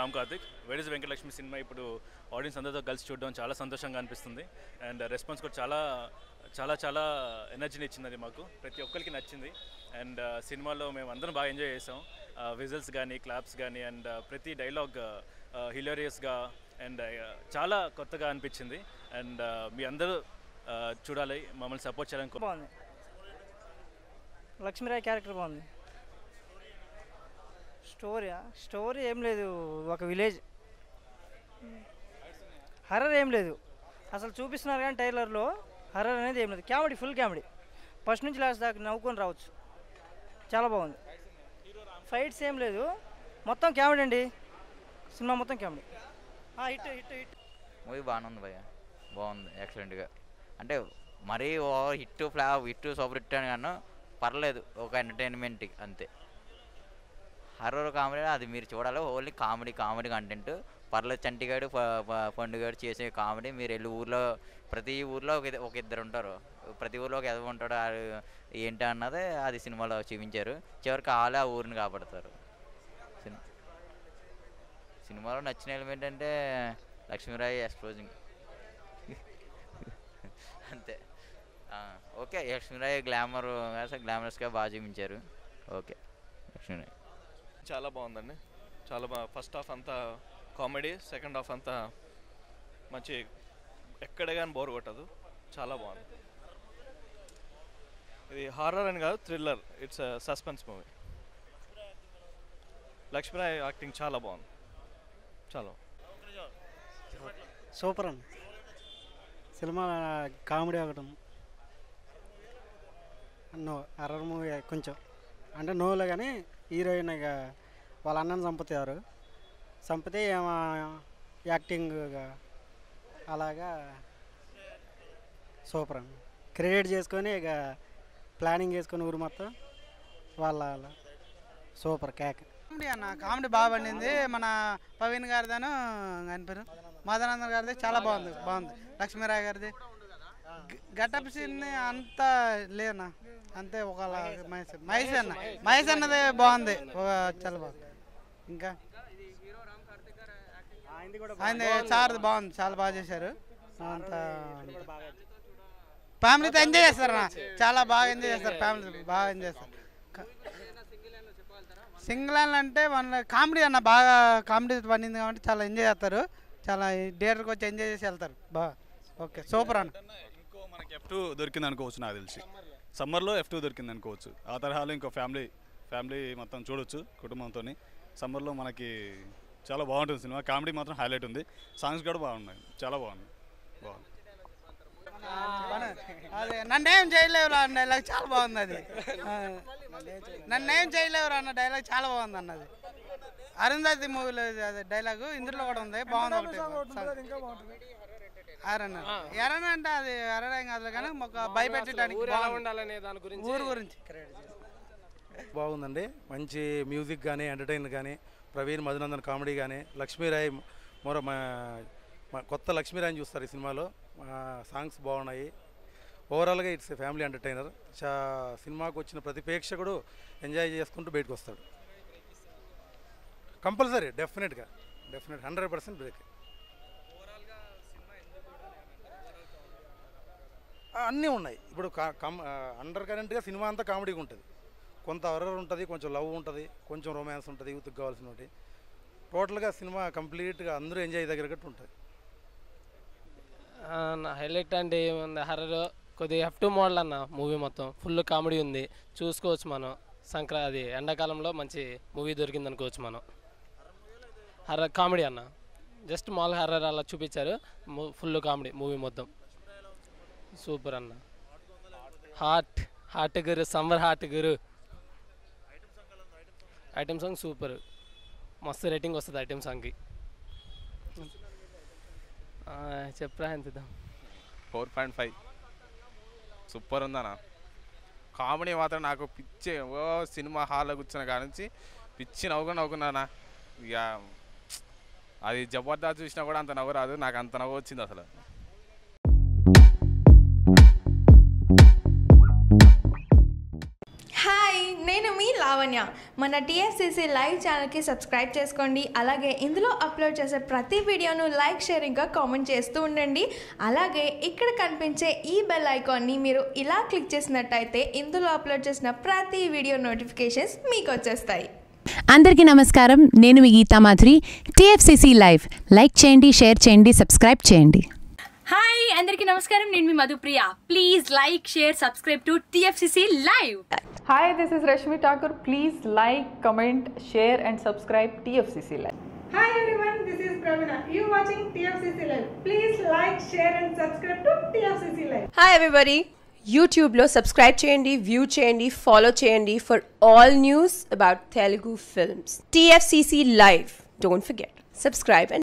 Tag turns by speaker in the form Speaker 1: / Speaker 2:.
Speaker 1: Ram Karthik. Where is Venkatalakshmi cinema ఇప్పుడు audience అందరితో కలిసి చూడడం చాలా సంతోషంగా అనిపిస్తుంది. అండ్ రెస్పాన్స్ కూడా చాలా చాలా చాలా ఎనర్జీని ఇచ్చింది. అది మాకు ప్రతి ఒక్కరికి నచ్చింది. అండ్ సినిమాలో మేము అందరం బాగా ఎంజాయ్ చేసాం. విజిల్స్ కానీ క్లాప్స్ కానీ అండ్ ప్రతి డైలాగ్ హిలేరియస్గా అండ్ చాలా కొత్తగా అనిపించింది. అండ్ మీ అందరూ చూడాలి, మమ్మల్ని సపోర్ట్ చేయాలని.
Speaker 2: బాగుంది. లక్ష్మీరాయ్ క్యారెక్టర్ బాగుంది. స్టోరీ ఏం లేదు, ఒక విలేజ్, హర్రర్ ఏం లేదు అసలు. చూపిస్తున్నారు కానీ ట్రైలర్లో హర్రర్ అనేది ఏం లేదు. కామెడీ, ఫుల్ కామెడీ, ఫస్ట్ నుంచి లాస్ట్ దాకా నవ్వుకొని రావచ్చు. చాలా బాగుంది. ఫైట్స్ ఏం లేదు, మొత్తం కామెడీ అండి. సినిమా మొత్తం comedy. Hit hit hit.
Speaker 3: Movie బాగానే ఉంది భయ్య, బాగుంది, ఎక్సలెంట్గా. అంటే మరీ హిట్ సూపర్ హిట్ అని కాను, పర్లేదు, ఒక ఎంటర్టైన్మెంట్ అంతే. హర్రర్ కామెడీ అది మీరు చూడాలి. Only comedy content. పర్లేదు, చంటిగాడు పండుగాడు చేసే కామెడీ. మీరు వెళ్ళి ప్రతి ఊర్లో ఒక ఇద్దరు ఉంటారు, ప్రతి ఊర్లో ఒక ఎదవ ఉంటాడు. ఏంటి అన్నది అది సినిమాలో చూపించారు. చివరికి వాళ్ళే ఆ ఊరిని కాపాడతారు. సినిమాలో నచ్చిన ఎలిమెంట్ అంటే లక్ష్మీరాయ్ ఎక్స్పోజింగ్ అంతే. ఓకే, లక్ష్మీరాయ్ గ్లామరస్గా బాగా చూపించారు. ఓకే, లక్ష్మీరాయ్
Speaker 4: చాలా బాగుందండి. చాలా బాగా. ఫస్ట్ హాఫ్ అంతా కామెడీ, సెకండ్ హాఫ్ అంతా మంచి, ఎక్కడ కానీ బోర్ కొట్టదు. చాలా బాగుంది. ఇది హారర్ అని కాదు, thriller. It's suspense movie. Lakshmi Rai acting చాలా బాగుంది. చాలా
Speaker 5: సూపర్ అండి. Cinema comedy ఒకటం, no horror movie కొంచెం అంటే నోలో. కానీ హీరోయిన్ ఇక వాళ్ళ అన్నని చంపితే ఏమో యాక్టింగ్ అలాగా సూపర్ అండి. క్రియేట్ చేసుకొని ఇక ప్లానింగ్ చేసుకొని ఊరు మొత్తం వాళ్ళ సూపర్ కేక్.
Speaker 6: కామెడీ అన్న, కామెడీ బాగా పండింది. మన పవన్ గారిదాను ఆయన పేరు మదనందన్ గారిది చాలా బాగుంది. లక్ష్మీరాయ్ గారిది గెటప్ సీన్ అంతా లేదన్న, అంతే. ఒక మహేష్ అన్నది బాగుంది, చాలా బాగుంది. ఇంకా ఆయన సార్ బాగుంది, చాలా బాగా చేశారు. అంత ఫ్యామిలీతో ఎంజాయ్ చేస్తారన్న, చాలా బాగా ఎంజాయ్ చేస్తారు. ఫ్యామిలీ బాగా ఎంజాయ్ చేస్తారు. సింగిల్ హ్యాండ్ అంటే మన కామెడీ అన్న, బాగా కామెడీ పండింది కాబట్టి చాలా ఎంజాయ్ చేస్తారు. చాలా థియేటర్కి వచ్చి ఎంజాయ్ చేసి వెళ్తారు. బాగా ఓకే, సూపర్ అన్న.
Speaker 7: ఇంకో మనకి F2 దొరికింది అనుకోవచ్చు, నాకు తెలిసి సమ్మర్లో F2 దొరికింది అనుకోవచ్చు. ఆ తరహాలో ఇంకో ఫ్యామిలీ మొత్తం చూడొచ్చు కుటుంబంతో. సమ్మర్లో మనకి చాలా బాగుంటుంది సినిమా. కామెడీ మాత్రం హైలైట్ ఉంది. సాంగ్స్ కూడా బాగున్నాయి, చాలా బాగుంది.
Speaker 6: అదే నన్నేం చేయలేవురా అన్న డైలాగ్ చాలా బాగుంది. అది నన్నేం చేయలేవురా అన్న డైలాగ్ చాలా బాగుంది అన్నది. అరుంధతి మూవీలో అది డైలాగు ఇందులో కూడా ఉంది, బాగుంది. ఎర్రన అంటే అది ఎర్రడం కాదు కానీ ఒక భయపెట్టడానికి ఊరు గురించి
Speaker 8: బాగుందండి. మంచి మ్యూజిక్ కానీ, ఎంటర్టైన్ కానీ, ప్రవీణ్ మధునందన్ కామెడీ కానీ, లక్ష్మీరాయ్ కొత్త లక్ష్మీరాయ్ని చూస్తారు ఈ సినిమాలో. సాంగ్స్ బాగున్నాయి. ఓవరాల్గా ఇట్స్ ఏ ఫ్యామిలీ ఎంటర్టైనర్. సినిమాకు వచ్చిన ప్రతి ప్రేక్షకుడు ఎంజాయ్ చేసుకుంటూ బయటకు వస్తాడు. Compulsory, definite 100% break. అన్నీ ఉన్నాయి. ఇప్పుడు అండర్ కరెంట్గా సినిమా అంతా కామెడీగా ఉంటుంది. కొంత హర్రర్ ఉంటుంది, కొంచెం లవ్ ఉంటుంది, కొంచెం రొమాన్స్ ఉంటుంది, యూత్కి కావాల్సినవి. టోటల్గా సినిమా కంప్లీట్గా అందరూ ఎంజాయ్ దగ్గరగట్టు ఉంటుంది.
Speaker 9: హైలైట్ అంటే ఏముంది, హర్రర్ కొద్దిగా F2 మోడల్ అన్న. మూవీ మొత్తం ఫుల్ కామెడీ ఉంది, చూసుకోవచ్చు మనం. సంక్రాంతి ఎండాకాలంలో మంచి మూవీ దొరికింది అనుకోవచ్చు మనం. హర్రర్ కామెడీ అన్న, జస్ట్ మాల్ హర్రర్ అలా చూపించారు. ఫుల్ కామెడీ మూవీ మొత్తం. సూపర్ అన్న. హార్ట్ గురు, సమ్మర్ హార్ట్ గురు. ఐటమ్ సాంగ్ సూపర్, మస్తు రేటింగ్ వస్తుంది ఐటమ్ సాంగ్కి. చెప్పరా ఎంత
Speaker 10: 4.5. సూపర్ ఉందన్న. కామెడీ మాత్రం నాకు పిచ్చి. సినిమా హాల్లో కూర్చున్న కాడ నుంచి పిచ్చి నవ్వుకున్నానా. ఇక అది జబర్దస్త్ చూసినా కూడా అంత నవ్వు రాదు, నాకు అంత నవ్వు వచ్చింది అసలు.
Speaker 11: హాయ్, నేను మీ లావణ్య. మన టీఎఫ్సీసీ లైవ్ ఛానల్కి సబ్స్క్రైబ్ చేసుకోండి. అలాగే ఇందులో అప్లోడ్ చేసే ప్రతి వీడియోను లైక్, షేర్ ఇంకా కామెంట్ చేస్తూ ఉండండి. అలాగే ఇక్కడ కనిపించే ఈ బెల్ ఐకాన్ని మీరు ఇలా క్లిక్ చేసినట్టయితే ఇందులో అప్లోడ్ చేసిన ప్రతి వీడియో నోటిఫికేషన్స్ మీకు వచ్చేస్తాయి.
Speaker 12: అందరికీ నమస్కారం, నేను మీ Geetha Madhuri. TFCC live like చేయండి, షేర్ చేయండి, సబ్స్క్రైబ్ చేయండి.
Speaker 13: హాయ్ అందరికీ నమస్కారం, నేను మీ Madhupriya. Please like, share, subscribe to TFCC live.
Speaker 14: Hi, this is Rashmi Thakur. Please like, comment, share and subscribe TFCC Live.
Speaker 15: Hi everyone, this is Pravina. You watching TFCC Live. Please like, share and subscribe to TFCC Live.
Speaker 16: Hi everybody. YouTube lo subscribe cheyandi, view cheyandi, follow cheyandi for all news about Telugu films. TFCC Live. Don't forget. Subscribe and